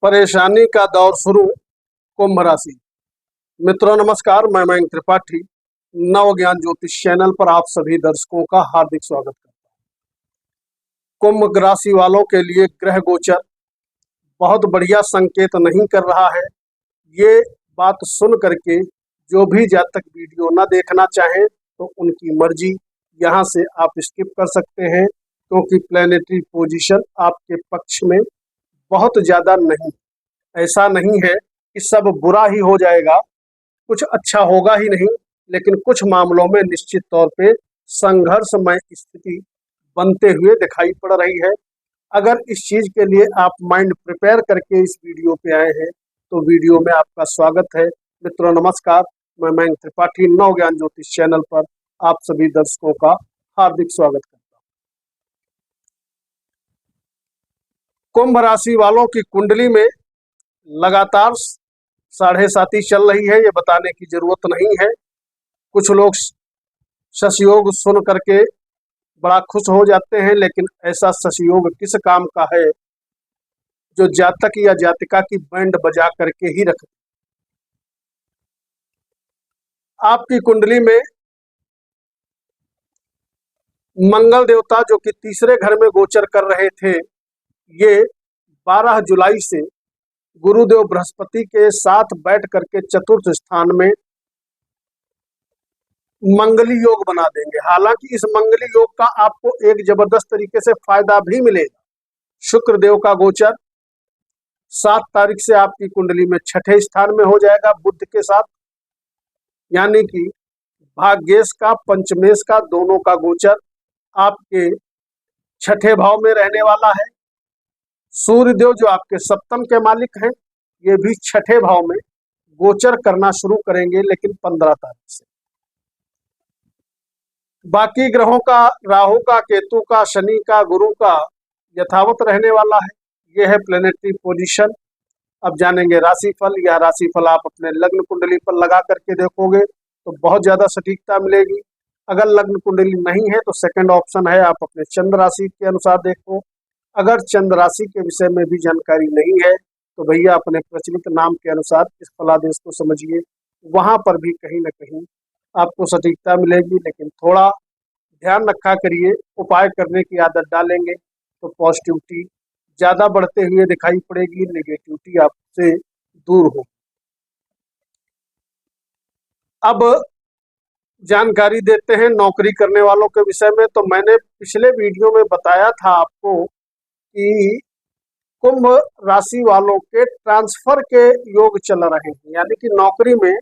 परेशानी का दौर शुरू। कुंभ राशि। मित्रों नमस्कार, मैं मयंक त्रिपाठी नव ज्ञान ज्योतिष चैनल पर आप सभी दर्शकों का हार्दिक स्वागत करता हूं। कुंभ राशि वालों के लिए ग्रह गोचर बहुत बढ़िया संकेत नहीं कर रहा है। ये बात सुन करके जो भी जातक वीडियो न देखना चाहें तो उनकी मर्जी, यहाँ से आप स्किप कर सकते हैं, क्योंकि प्लैनेटरी पोजीशन आपके पक्ष में बहुत ज्यादा नहीं। ऐसा नहीं है कि सब बुरा ही हो जाएगा, कुछ अच्छा होगा ही नहीं, लेकिन कुछ मामलों में निश्चित तौर पे संघर्षमय स्थिति बनते हुए दिखाई पड़ रही है। अगर इस चीज के लिए आप माइंड प्रिपेयर करके इस वीडियो पे आए हैं तो वीडियो में आपका स्वागत है। मित्रों नमस्कार, मैं मयंक त्रिपाठी नव ज्ञान ज्योतिष चैनल पर आप सभी दर्शकों का हार्दिक स्वागत करता हूँ। कुंभ राशि वालों की कुंडली में लगातार 7.5 चल रही है, ये बताने की जरूरत नहीं है। कुछ लोग शशयोग सुन करके बड़ा खुश हो जाते हैं, लेकिन ऐसा शशयोग किस काम का है जो जातक या जातिका की बैंड बजा करके ही रखे। आपकी कुंडली में मंगल देवता जो कि तीसरे घर में गोचर कर रहे थे, ये 12 जुलाई से गुरुदेव बृहस्पति के साथ बैठ करके चतुर्थ स्थान में मंगली योग बना देंगे। हालांकि इस मंगली योग का आपको एक जबरदस्त तरीके से फायदा भी मिलेगा। शुक्र देव का गोचर 7 तारीख से आपकी कुंडली में छठे स्थान में हो जाएगा बुध के साथ, यानी कि भाग्येश का पंचमेश का दोनों का गोचर आपके छठे भाव में रहने वाला है। सूर्य देव जो आपके सप्तम के मालिक हैं, ये भी छठे भाव में गोचर करना शुरू करेंगे, लेकिन 15 तारीख से। बाकी ग्रहों का, राहु का, केतु का, शनि का, गुरु का यथावत रहने वाला है। यह है प्लैनेटरी पोजीशन। अब जानेंगे राशिफल। यह राशिफल आप अपने लग्न कुंडली पर लगा करके देखोगे तो बहुत ज्यादा सटीकता मिलेगी। अगर लग्न कुंडली नहीं है तो सेकंड ऑप्शन है, आप अपने चंद्र राशि के अनुसार देखो। अगर चंद्र राशि के विषय में भी जानकारी नहीं है तो भैया अपने प्रचलित नाम के अनुसार इस फलादेश को समझिए, वहां पर भी कहीं ना कहीं आपको सटीकता मिलेगी। लेकिन थोड़ा ध्यान रखा करिए, उपाय करने की आदत डालेंगे तो पॉजिटिविटी ज्यादा बढ़ते हुए दिखाई पड़ेगी, नेगेटिविटी आपसे दूर हो। अब जानकारी देते हैं नौकरी करने वालों के विषय में। तो मैंने पिछले वीडियो में बताया था आपको कि कुंभ राशि वालों के ट्रांसफर के योग चल रहे हैं, यानी कि नौकरी में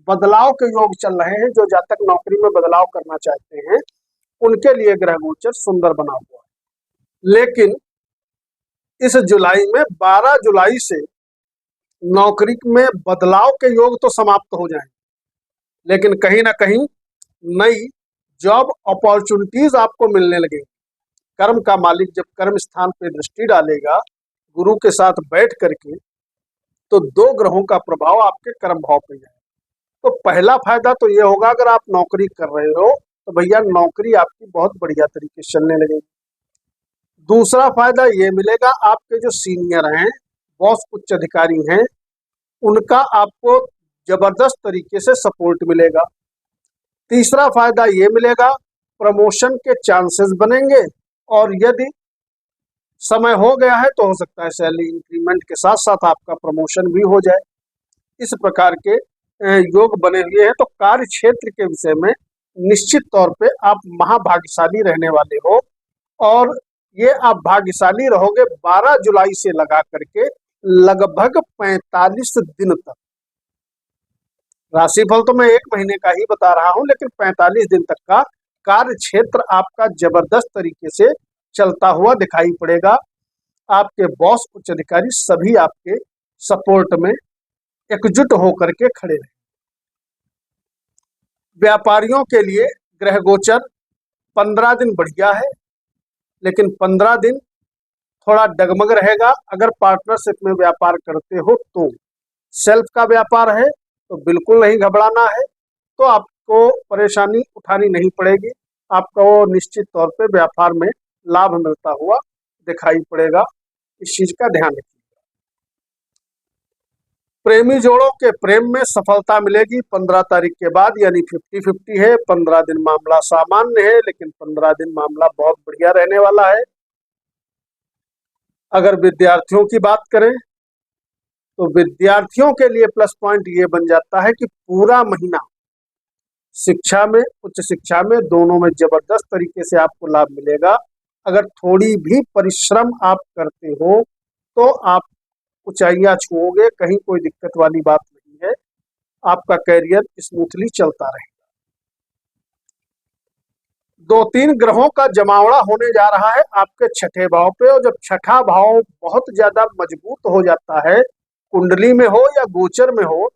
बदलाव के योग चल रहे हैं। जो जातक नौकरी में बदलाव करना चाहते हैं उनके लिए ग्रह गोचर सुंदर बना हुआ है। लेकिन इस जुलाई में 12 जुलाई से नौकरी में बदलाव के योग तो समाप्त हो जाएंगे, लेकिन कहीं ना कहीं नई जॉब अपॉर्चुनिटीज आपको मिलने लगेगी। कर्म का मालिक जब कर्म स्थान पे दृष्टि डालेगा गुरु के साथ बैठ करके, तो 2 ग्रहों का प्रभाव आपके कर्म भाव पे जाएगा। तो पहला फायदा तो ये होगा, अगर आप नौकरी कर रहे हो तो भैया नौकरी आपकी बहुत बढ़िया तरीके से चलने लगेगी। दूसरा फायदा ये मिलेगा, आपके जो सीनियर हैं, बॉस, उच्च अधिकारी हैं, उनका आपको जबरदस्त तरीके से सपोर्ट मिलेगा। तीसरा फायदा ये मिलेगा, प्रमोशन के चांसेस बनेंगे, और यदि समय हो गया है तो हो सकता है सैलरी इंक्रीमेंट के साथ साथ आपका प्रमोशन भी हो जाए। इस प्रकार के योग बने हुए हैं। तो कार्य क्षेत्र के विषय में निश्चित तौर पे आप महाभाग्यशाली रहने वाले हो, और ये आप भाग्यशाली रहोगे 12 जुलाई से लगा करके लगभग 45 दिन तक। राशिफल तो मैं 1 महीने का ही बता रहा हूं, लेकिन 45 दिन तक का कार्य क्षेत्र आपका जबरदस्त तरीके से चलता हुआ दिखाई पड़ेगा। आपके बॉस, उच्च अधिकारी सभी आपके सपोर्ट में एकजुट होकर के खड़े रहे। व्यापारियों के लिए ग्रह गोचर 15 दिन बढ़िया है, लेकिन 15 दिन थोड़ा डगमग रहेगा। अगर पार्टनरशिप में व्यापार करते हो तो, सेल्फ का व्यापार है तो बिल्कुल नहीं घबराना है, तो आपको परेशानी उठानी नहीं पड़ेगी। आपको निश्चित तौर पे व्यापार में लाभ मिलता हुआ दिखाई पड़ेगा। इस चीज का ध्यान रखिए। प्रेमी जोड़ों के प्रेम में सफलता मिलेगी 15 तारीख के बाद, यानी 50-50 है। 15 दिन मामला सामान्य है, लेकिन 15 दिन मामला बहुत बढ़िया रहने वाला है। अगर विद्यार्थियों की बात करें तो विद्यार्थियों के लिए प्लस पॉइंट ये बन जाता है कि पूरा महीना शिक्षा में, उच्च शिक्षा में, दोनों में जबरदस्त तरीके से आपको लाभ मिलेगा। अगर थोड़ी भी परिश्रम आप करते हो तो आप ऊंचाइयां छुओगे, कहीं कोई दिक्कत वाली बात नहीं है। आपका कैरियर स्मूथली चलता रहेगा। 2-3 ग्रहों का जमावड़ा होने जा रहा है आपके छठे भाव पे, और जब छठा भाव बहुत ज्यादा मजबूत हो जाता है, कुंडली में हो या गोचर में हो,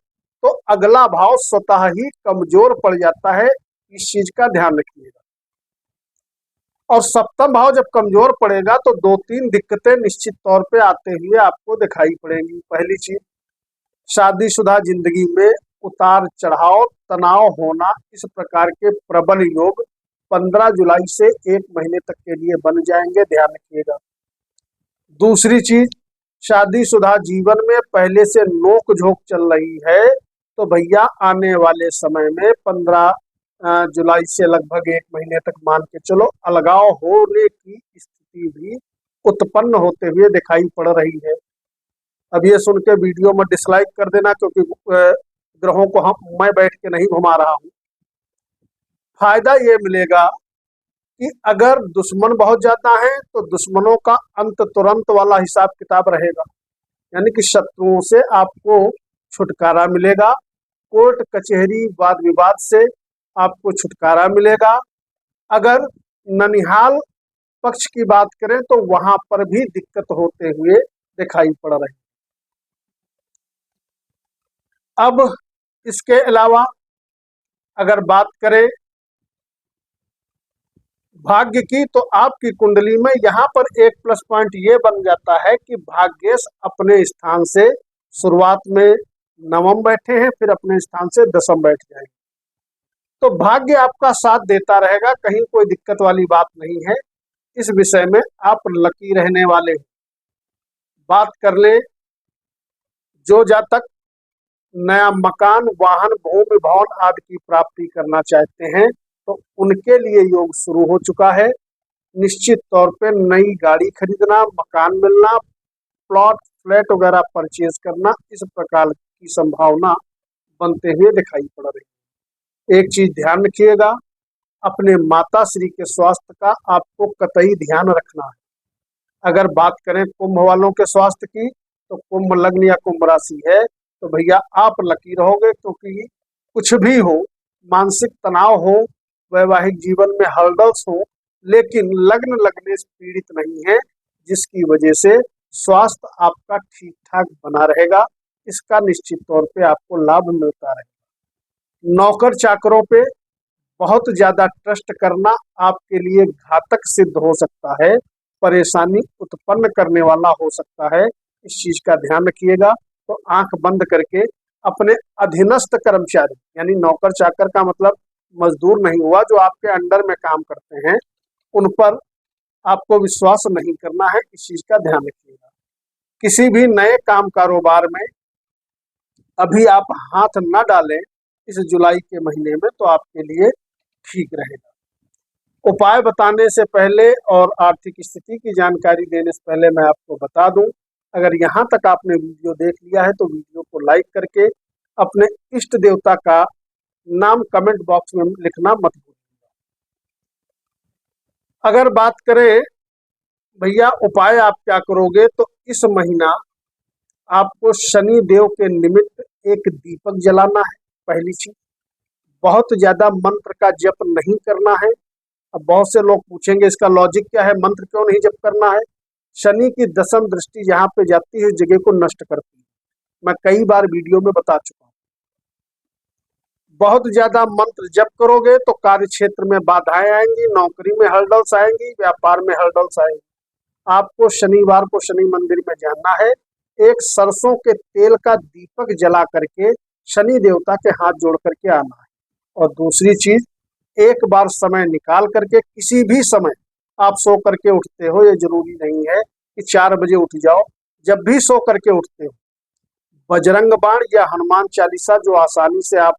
तो अगला भाव स्वतः ही कमजोर पड़ जाता है। इस चीज का ध्यान रखिएगा। और सप्तम भाव जब कमजोर पड़ेगा तो 2-3 दिक्कतें निश्चित तौर पे आते हुए आपको दिखाई पड़ेंगी। पहली चीज, शादीशुदा जिंदगी में उतार चढ़ाव, तनाव होना, इस प्रकार के प्रबल योग 15 जुलाई से 1 महीने तक के लिए बन जाएंगे, ध्यान रखिएगा। दूसरी चीज, शादीशुदा जीवन में पहले से नोक झोंक चल रही है, तो भैया आने वाले समय में 15 जुलाई से लगभग 1 महीने तक मान के चलो, अलगाव होने की स्थिति भी उत्पन्न होते हुए दिखाई पड़ रही है। अब ये सुन के वीडियो में डिसलाइक कर देना, क्योंकि ग्रहों को मैं बैठ के नहीं घुमा रहा हूँ। फायदा ये मिलेगा कि अगर दुश्मन बहुत ज्यादा हैं तो दुश्मनों का अंत तुरंत वाला हिसाब किताब रहेगा, यानी कि शत्रुओं से आपको छुटकारा मिलेगा। कोर्ट कचहरी वाद विवाद से आपको छुटकारा मिलेगा। अगर ननिहाल पक्ष की बात करें तो वहां पर भी दिक्कत होते हुए दिखाई पड़ रही। अब इसके अलावा अगर बात करें भाग्य की, तो आपकी कुंडली में यहाँ पर एक प्लस पॉइंट ये बन जाता है कि भाग्येश अपने स्थान से शुरुआत में नवम बैठे हैं, फिर अपने स्थान से दसम बैठ जाएंगे। तो भाग्य आपका साथ देता रहेगा, कहीं कोई दिक्कत वाली बात नहीं है। इस विषय में आप लकी रहने वाले हैं। बात कर ले जो जातक नया मकान, वाहन, भूमि, भवन आदि की प्राप्ति करना चाहते हैं, तो उनके लिए योग शुरू हो चुका है। निश्चित तौर पे नई गाड़ी खरीदना, मकान मिलना, प्लॉट फ्लैट वगैरह परचेज करना, इस प्रकार की संभावना बनते हुए दिखाई पड़ रही है। एक चीज ध्यान रखिएगा, अपने माता श्री के स्वास्थ्य का आपको कतई ध्यान रखना है। अगर बात करें कुंभ वालों के स्वास्थ्य की, तो कुंभ लग्न या कुंभ राशि है, तो भैया आप लकी रहोगे, क्योंकि कुछ भी हो, मानसिक तनाव हो, वैवाहिक जीवन में हर्डल्स हो, लेकिन लग्न लगने से पीड़ित नहीं है, जिसकी वजह से स्वास्थ्य आपका ठीक ठाक बना रहेगा। इसका निश्चित तौर पे आपको लाभ मिलता रहेगा। नौकर चाकरों पे बहुत ज्यादा ट्रस्ट करना आपके लिए घातक सिद्ध हो सकता है, परेशानी उत्पन्न करने वाला हो सकता है। इस चीज का ध्यान रखिएगा। तो आंख बंद करके अपने अधीनस्थ कर्मचारी, यानी नौकर चाकर का मतलब मजदूर नहीं हुआ, जो आपके अंडर में काम करते हैं, उन पर आपको विश्वास नहीं करना है। इस चीज का ध्यान रखिएगा। किसी भी नए काम कारोबार में अभी आप हाथ न डालें इस जुलाई के महीने में, तो आपके लिए ठीक रहेगा। उपाय बताने से पहले और आर्थिक स्थिति की जानकारी देने से पहले मैं आपको बता दूं, अगर यहाँ तक आपने वीडियो देख लिया है तो वीडियो को लाइक करके अपने इष्ट देवता का नाम कमेंट बॉक्स में लिखना मत भूलिएगा। अगर बात करें भैया उपाय आप क्या करोगे, तो इस महीना आपको शनि देव के निमित्त एक दीपक जलाना है। पहली चीज, बहुत ज्यादा मंत्र का जप नहीं करना है। अब बहुत से लोग पूछेंगे इसका लॉजिक क्या है, मंत्र क्यों नहीं जप करना है। शनि की दसम दृष्टि जहां पे जाती है, जगह को नष्ट करती है। मैं कई बार वीडियो में बता चुका हूं। बहुत ज्यादा मंत्र जप करोगे तो कार्य क्षेत्र में बाधाएं आएंगी, नौकरी में हर्डल्स आएंगी, व्यापार में हर्डल्स आएंगी। आपको शनिवार को शनि मंदिर में जाना है, एक सरसों के तेल का दीपक जला करके शनि देवता के हाथ जोड़ करके आना है। और दूसरी चीज, एक बार समय निकाल करके, किसी भी समय आप सो करके उठते हो, ये जरूरी नहीं है कि 4 बजे उठ जाओ, जब भी सो करके उठते हो बजरंग बाण या हनुमान चालीसा जो आसानी से आप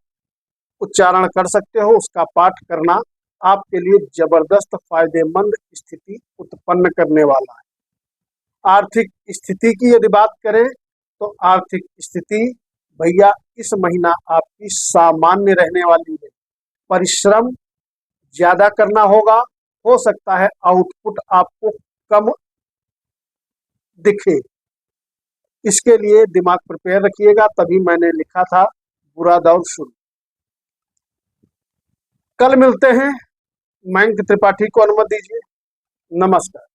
उच्चारण कर सकते हो, उसका पाठ करना आपके लिए जबरदस्त फायदेमंद स्थिति उत्पन्न करने वाला है। आर्थिक स्थिति की यदि बात करें तो आर्थिक स्थिति भैया इस महीना आपकी सामान्य रहने वाली है। परिश्रम ज्यादा करना होगा, हो सकता है आउटपुट आपको कम दिखे, इसके लिए दिमाग प्रिपेयर रखिएगा। तभी मैंने लिखा था बुरा दौर शुरू। कल मिलते हैं। मयंक त्रिपाठी को अनुमति दीजिए। नमस्कार।